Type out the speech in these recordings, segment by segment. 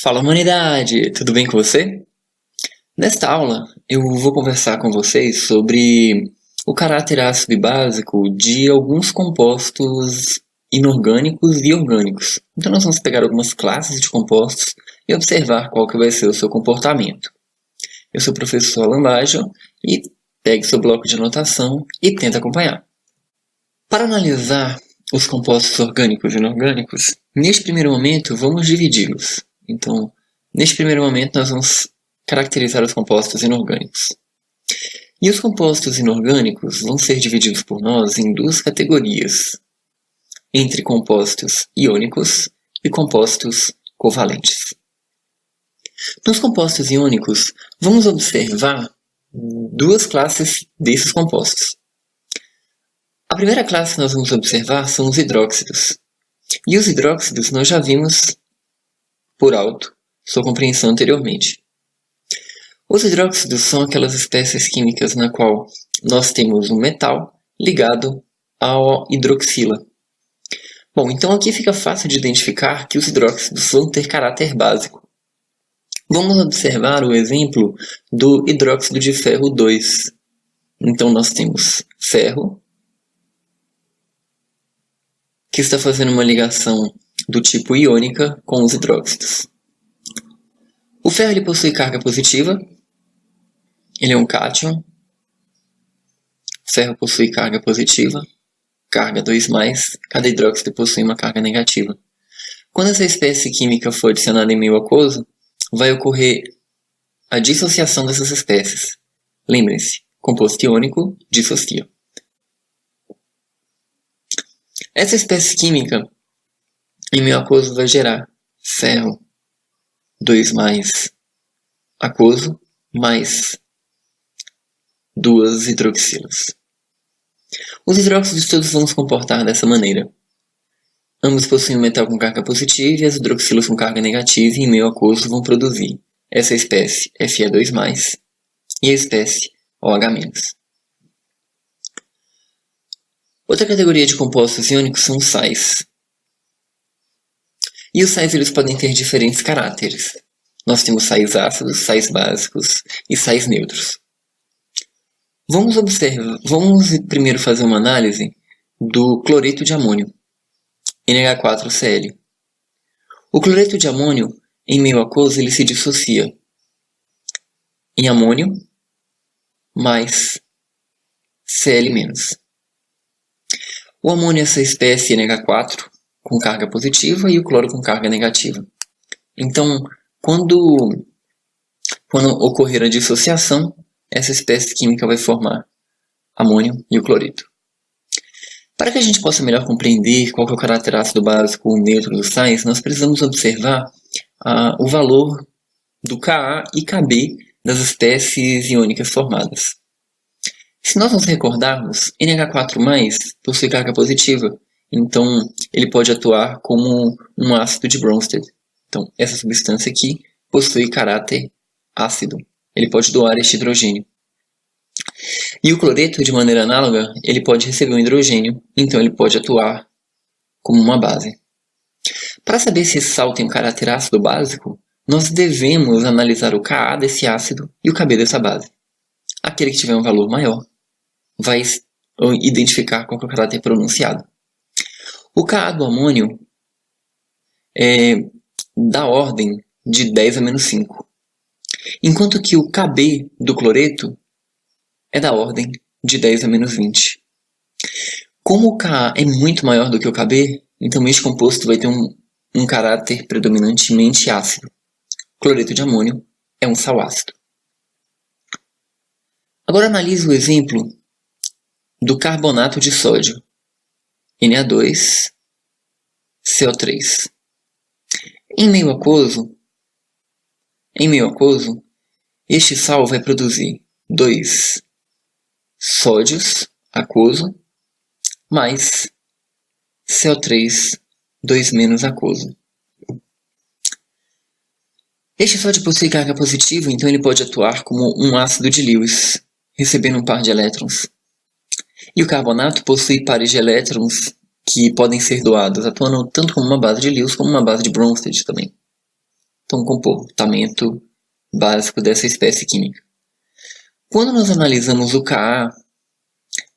Fala, humanidade! Tudo bem com você? Nesta aula, eu vou conversar com vocês sobre o caráter ácido e básico de alguns compostos inorgânicos e orgânicos. Então nós vamos pegar algumas classes de compostos e observar qual que vai ser o seu comportamento. Eu sou o professor Alan Laja e pegue seu bloco de anotação e tenta acompanhar. Para analisar os compostos orgânicos e inorgânicos, neste primeiro momento vamos dividi-los. Então, neste primeiro momento, nós vamos caracterizar os compostos inorgânicos. E os compostos inorgânicos vão ser divididos por nós em duas categorias, entre compostos iônicos e compostos covalentes. Nos compostos iônicos, vamos observar duas classes desses compostos. A primeira classe que nós vamos observar são os hidróxidos. E os hidróxidos nós já vimos por alto sua compreensão anteriormente. Os hidróxidos são aquelas espécies químicas na qual nós temos um metal ligado ao hidroxila. Bom, então aqui fica fácil de identificar que os hidróxidos vão ter caráter básico. Vamos observar o exemplo do hidróxido de ferro 2. Então nós temos ferro, que está fazendo uma ligação do tipo iônica com os hidróxidos. O ferro ele possui carga positiva, ele é um cátion. O ferro possui carga positiva, carga 2+, cada hidróxido possui uma carga negativa. Quando essa espécie química for adicionada em meio aquoso, vai ocorrer a dissociação dessas espécies. Lembrem-se, composto iônico dissocia. Essa espécie química em meio aquoso vai gerar ferro 2+ aquoso mais 2 hidroxilas. Os hidróxidos todos vão se comportar dessa maneira. Ambos possuem um metal com carga positiva e as hidroxilas com carga negativa e em meio aquoso vão produzir essa espécie Fe2+, e a espécie OH-. Outra categoria de compostos iônicos são os sais. E os sais eles podem ter diferentes caráteres. Nós temos sais ácidos, sais básicos e sais neutros. Vamos primeiro fazer uma análise do cloreto de amônio, NH4Cl. O cloreto de amônio, em meio aquoso, ele se dissocia em amônio mais Cl-. O amônio é essa espécie NH4 com carga positiva e o cloro com carga negativa. Então, quando ocorrer a dissociação, essa espécie química vai formar amônio e o cloreto. Para que a gente possa melhor compreender qual é o caráter ácido básico ou neutro dos sais, nós precisamos observar o valor do Ka e Kb das espécies iônicas formadas. Se nós nos recordarmos, NH4+ possui carga positiva, então ele pode atuar como um ácido de Bronsted. Então, essa substância aqui possui caráter ácido. Ele pode doar este hidrogênio. E o cloreto, de maneira análoga, ele pode receber um hidrogênio, então ele pode atuar como uma base. Para saber se esse sal tem um caráter ácido básico, nós devemos analisar o Ka desse ácido e o Kb dessa base. Aquele que tiver um valor maior vai identificar qual é o caráter pronunciado. O Ka do amônio é da ordem de 10 a menos 5, enquanto que o Kb do cloreto é da ordem de 10 a menos 20. Como o Ka é muito maior do que o Kb, então este composto vai ter um caráter predominantemente ácido. Cloreto de amônio é um sal ácido. Agora analise o exemplo do carbonato de sódio, Na2CO3. Em meio aquoso, este sal vai produzir 2 sódios aquoso mais CO3 2- aquoso. Este sódio possui carga positiva, então ele pode atuar como um ácido de Lewis, recebendo um par de elétrons. E o carbonato possui pares de elétrons que podem ser doados, atuando tanto como uma base de Lewis como uma base de Bronsted também. Então, o comportamento básico dessa espécie química. Quando nós analisamos o Ka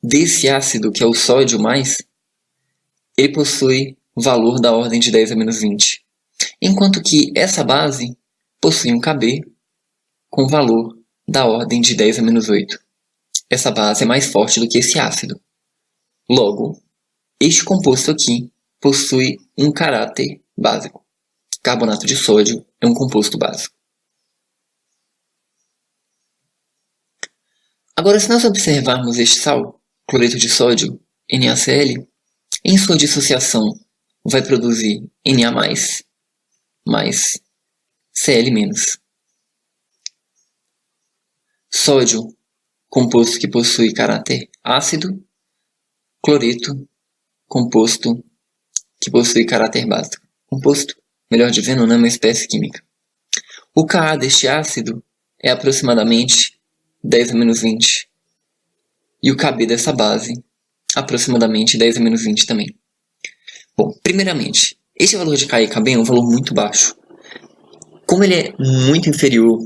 desse ácido, que é o sódio mais, ele possui valor da ordem de 10 a menos 20. Enquanto que essa base possui um Kb com valor da ordem de 10 a menos 8. Essa base é mais forte do que esse ácido. Logo, este composto aqui possui um caráter básico. Carbonato de sódio é um composto básico. Agora, se nós observarmos este sal, cloreto de sódio, NaCl, em sua dissociação vai produzir Na+, mais Cl-. Sódio, composto que possui caráter ácido, cloreto, composto que possui caráter básico. Composto, melhor dizendo, não é uma espécie química. O Ka deste ácido é aproximadamente 10 a menos 20. E o Kb dessa base, aproximadamente 10 a menos 20 também. Bom, primeiramente, este valor de Ka e Kb é um valor muito baixo. Como ele é muito inferior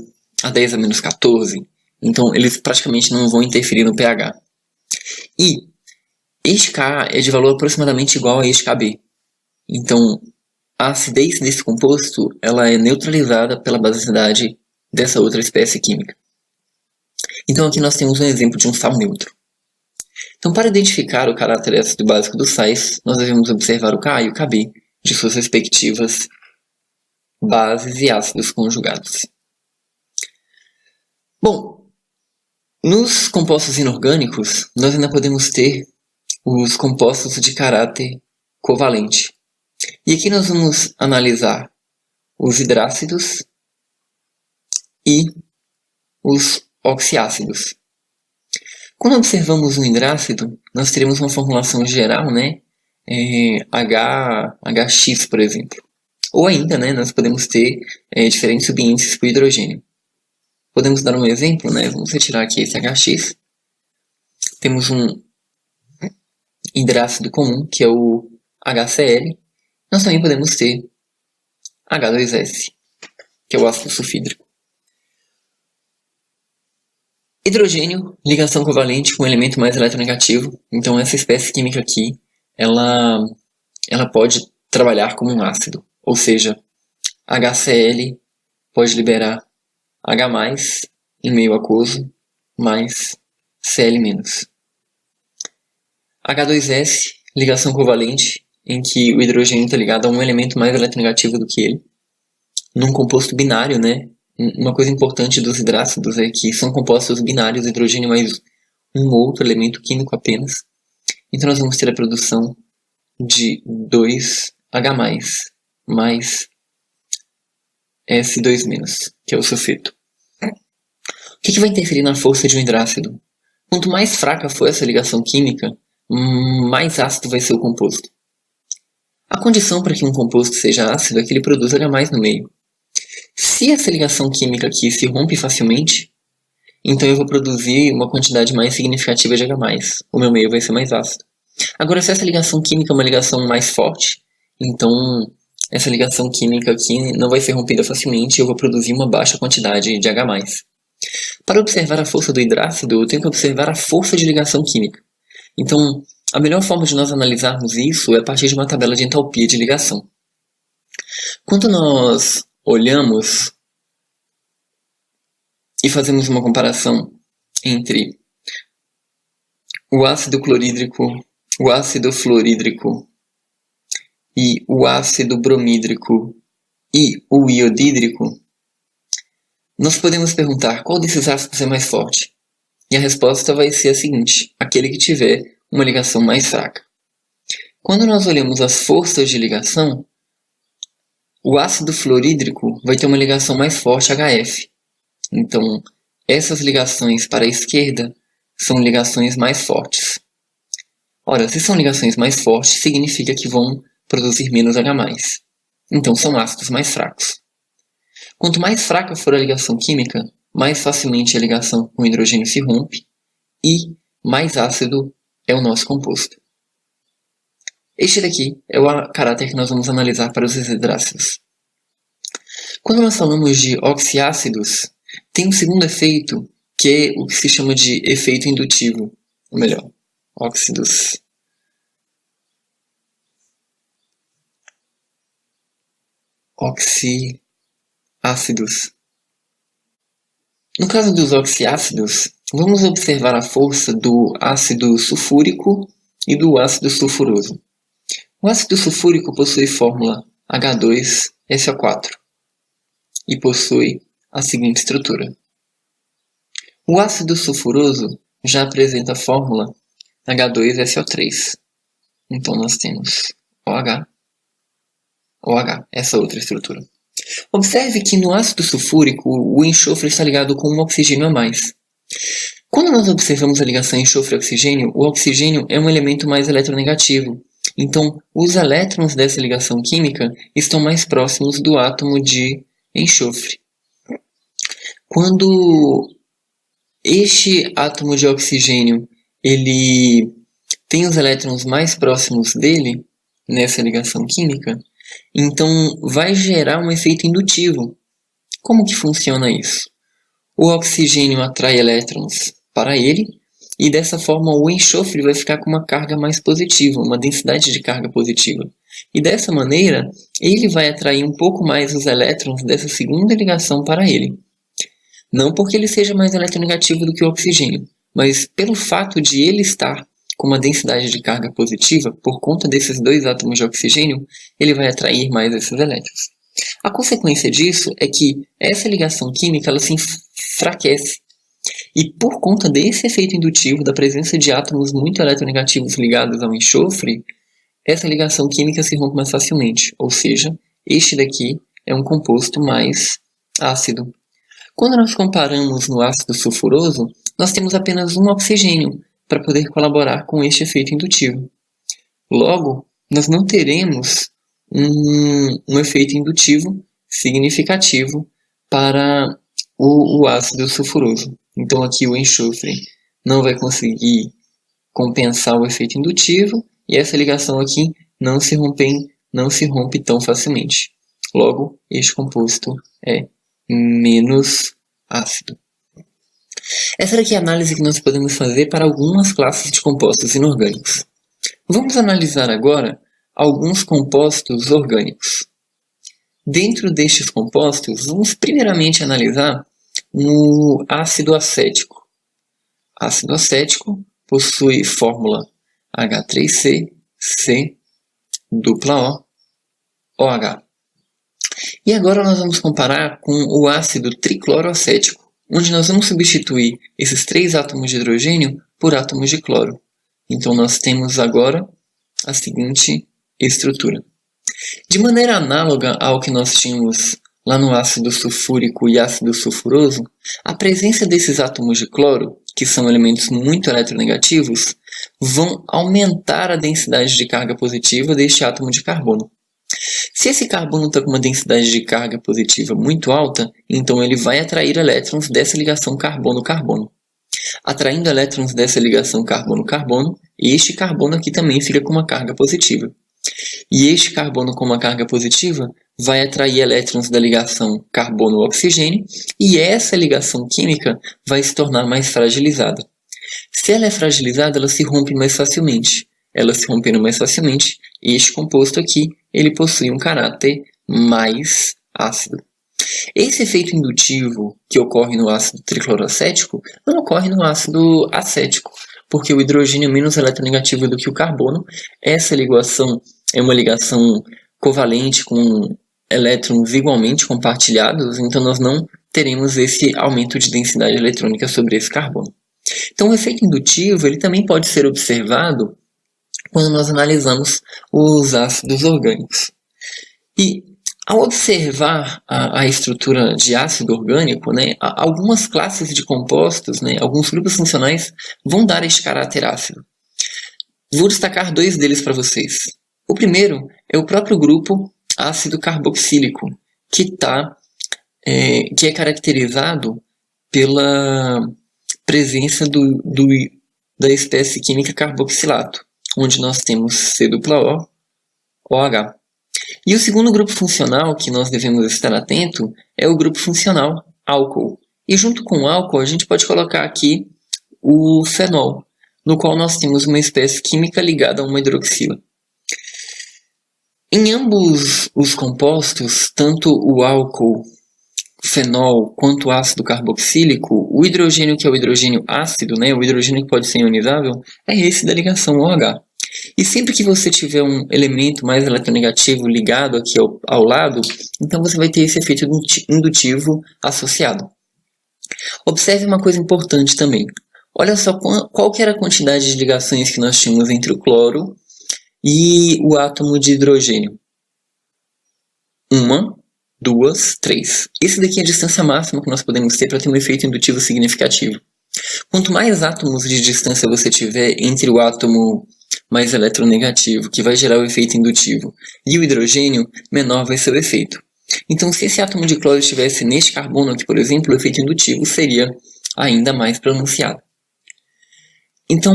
a 10 a menos 14, então eles praticamente não vão interferir no pH. E este Ka é de valor aproximadamente igual a este Kb. Então, a acidez desse composto ela é neutralizada pela basicidade dessa outra espécie química. Então aqui nós temos um exemplo de um sal neutro. Então, para identificar o caráter ácido básico dos sais, nós devemos observar o Ka e o Kb de suas respectivas bases e ácidos conjugados. Bom, nos compostos inorgânicos, nós ainda podemos ter os compostos de caráter covalente. E aqui nós vamos analisar os hidrácidos e os oxiácidos. Quando observamos um hidrácido, nós teremos uma formulação geral, né? HX, por exemplo. Ou ainda, né, nós podemos ter diferentes subíndices para o hidrogênio. Podemos dar um exemplo, né? Vamos retirar aqui esse HX. Temos um hidrácido comum, que é o HCl. Nós também podemos ter H2S, que é o ácido sulfídrico. Hidrogênio, ligação covalente com um elemento mais eletronegativo. Então essa espécie química aqui, ela pode trabalhar como um ácido. Ou seja, HCl pode liberar H+, em meio aquoso, mais Cl-. H2S, ligação covalente, em que o hidrogênio está ligado a um elemento mais eletronegativo do que ele. Num composto binário, né? Uma coisa importante dos hidrácidos é que são compostos binários, hidrogênio mais um outro elemento químico apenas. Então nós vamos ter a produção de 2H+, mais S2-, que é o sulfeto. O que vai interferir na força de um hidrácido? Quanto mais fraca for essa ligação química, mais ácido vai ser o composto. A condição para que um composto seja ácido é que ele produza H+ no meio. Se essa ligação química aqui se rompe facilmente, então eu vou produzir uma quantidade mais significativa de H+. O meu meio vai ser mais ácido. Agora, se essa ligação química é uma ligação mais forte, então essa ligação química aqui não vai ser rompida facilmente e eu vou produzir uma baixa quantidade de H+. Para observar a força do hidrácido, eu tenho que observar a força de ligação química. Então, a melhor forma de nós analisarmos isso é a partir de uma tabela de entalpia de ligação. Quando nós olhamos e fazemos uma comparação entre o ácido clorídrico, o ácido fluorídrico e o ácido bromídrico e o iodídrico, nós podemos perguntar qual desses ácidos é mais forte. E a resposta vai ser a seguinte: aquele que tiver uma ligação mais fraca. Quando nós olhamos as forças de ligação, o ácido fluorídrico vai ter uma ligação mais forte, HF. Então, essas ligações para a esquerda são ligações mais fortes. Ora, se são ligações mais fortes, significa que vão produzir menos H+. Então, são ácidos mais fracos. Quanto mais fraca for a ligação química, mais facilmente a ligação com o hidrogênio se rompe e mais ácido é o nosso composto. Este daqui é o caráter que nós vamos analisar para os hidrácidos. Quando nós falamos de oxiácidos, tem um segundo efeito, que é o que se chama de efeito indutivo. Ou melhor, óxidos. Oxiácidos. No caso dos oxiácidos, vamos observar a força do ácido sulfúrico e do ácido sulfuroso. O ácido sulfúrico possui fórmula H2SO4 e possui a seguinte estrutura. O ácido sulfuroso já apresenta a fórmula H2SO3. Então nós temos OH, essa outra estrutura. Observe que no ácido sulfúrico o enxofre está ligado com um oxigênio a mais. Quando nós observamos a ligação enxofre-oxigênio, o oxigênio é um elemento mais eletronegativo. Então, os elétrons dessa ligação química estão mais próximos do átomo de enxofre. Quando este átomo de oxigênio ele tem os elétrons mais próximos dele, nessa ligação química, então vai gerar um efeito indutivo. Como que funciona isso? O oxigênio atrai elétrons para ele, e dessa forma o enxofre vai ficar com uma carga mais positiva, uma densidade de carga positiva. E dessa maneira, ele vai atrair um pouco mais os elétrons dessa segunda ligação para ele. Não porque ele seja mais eletronegativo do que o oxigênio, mas pelo fato de ele estar com uma densidade de carga positiva, por conta desses dois átomos de oxigênio, ele vai atrair mais esses elétrons. A consequência disso é que essa ligação química ela se enfraquece. E por conta desse efeito indutivo, da presença de átomos muito eletronegativos ligados ao enxofre, essa ligação química se rompe mais facilmente. Ou seja, este daqui é um composto mais ácido. Quando nós comparamos no ácido sulfuroso, nós temos apenas um oxigênio para poder colaborar com este efeito indutivo. Logo, nós não teremos um efeito indutivo significativo para o ácido sulfuroso. Então aqui o enxofre não vai conseguir compensar o efeito indutivo e essa ligação aqui não se rompe tão facilmente. Logo, este composto é menos ácido. Essa daqui é a análise que nós podemos fazer para algumas classes de compostos inorgânicos. Vamos analisar agora alguns compostos orgânicos. Dentro destes compostos, vamos primeiramente analisar o ácido acético. Ácido acético possui fórmula H3C, C, OH. E agora nós vamos comparar com o ácido tricloroacético, onde nós vamos substituir esses 3 átomos de hidrogênio por átomos de cloro. Então nós temos agora a seguinte estrutura. De maneira análoga ao que nós tínhamos lá no ácido sulfúrico e ácido sulfuroso, a presença desses átomos de cloro, que são elementos muito eletronegativos, vão aumentar a densidade de carga positiva deste átomo de carbono. Se esse carbono está com uma densidade de carga positiva muito alta, então ele vai atrair elétrons dessa ligação carbono-carbono. Atraindo elétrons dessa ligação carbono-carbono, este carbono aqui também fica com uma carga positiva. E este carbono com uma carga positiva vai atrair elétrons da ligação carbono-oxigênio e essa ligação química vai se tornar mais fragilizada. Se ela é fragilizada, ela se rompe mais facilmente. Ela se rompendo mais facilmente, este composto aqui ele possui um caráter mais ácido. Esse efeito indutivo que ocorre no ácido tricloroacético não ocorre no ácido acético, porque o hidrogênio é menos eletronegativo do que o carbono. Essa ligação é uma ligação covalente com elétrons igualmente compartilhados, então nós não teremos esse aumento de densidade eletrônica sobre esse carbono. Então o efeito indutivo ele também pode ser observado quando nós analisamos os ácidos orgânicos. E ao observar a estrutura de ácido orgânico, algumas classes de compostos, alguns grupos funcionais vão dar este caráter ácido. Vou destacar 2 deles para vocês. O primeiro é o próprio grupo ácido carboxílico, que é caracterizado pela presença da espécie química carboxilato, onde nós temos C, OH. E o segundo grupo funcional que nós devemos estar atento é o grupo funcional álcool. E junto com o álcool a gente pode colocar aqui o fenol, no qual nós temos uma espécie química ligada a uma hidroxila. Em ambos os compostos, tanto o álcool, fenol, quanto o ácido carboxílico, o hidrogênio, que é o hidrogênio ácido, o hidrogênio que pode ser ionizável, é esse da ligação OH. E sempre que você tiver um elemento mais eletronegativo ligado aqui ao lado, então você vai ter esse efeito indutivo associado. Observe uma coisa importante também. Olha só qual que era a quantidade de ligações que nós tínhamos entre o cloro e o átomo de hidrogênio. 1, 2, 3. Esse daqui é a distância máxima que nós podemos ter para ter um efeito indutivo significativo. Quanto mais átomos de distância você tiver entre o átomo mais eletronegativo, que vai gerar o efeito indutivo, e o hidrogênio, menor vai ser o efeito. Então, se esse átomo de cloro estivesse neste carbono aqui, por exemplo, o efeito indutivo seria ainda mais pronunciado. Então,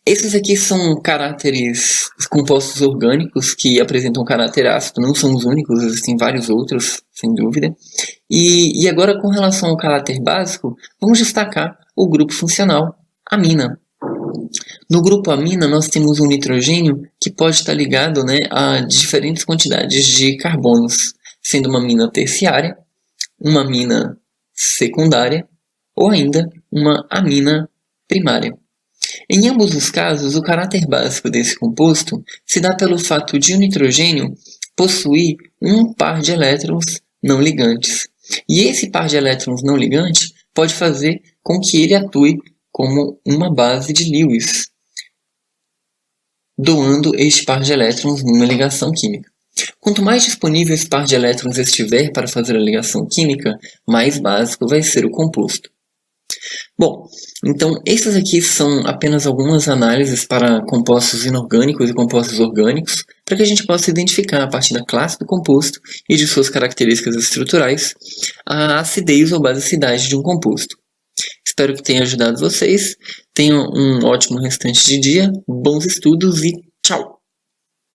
esses aqui são caráteres compostos orgânicos que apresentam caráter ácido, não são os únicos, existem vários outros, sem dúvida. E agora, com relação ao caráter básico, vamos destacar o grupo funcional, amina. No grupo amina, nós temos um nitrogênio que pode estar ligado a diferentes quantidades de carbonos, sendo uma amina terciária, uma amina secundária ou ainda uma amina primária. Em ambos os casos, o caráter básico desse composto se dá pelo fato de o nitrogênio possuir um par de elétrons não ligantes. E esse par de elétrons não ligantes pode fazer com que ele atue como uma base de Lewis, doando este par de elétrons numa ligação química. Quanto mais disponível esse par de elétrons estiver para fazer a ligação química, mais básico vai ser o composto. Bom, então essas aqui são apenas algumas análises para compostos inorgânicos e compostos orgânicos, para que a gente possa identificar a partir da classe do composto e de suas características estruturais a acidez ou basicidade de um composto. Espero que tenha ajudado vocês. Tenham um ótimo restante de dia, bons estudos e tchau!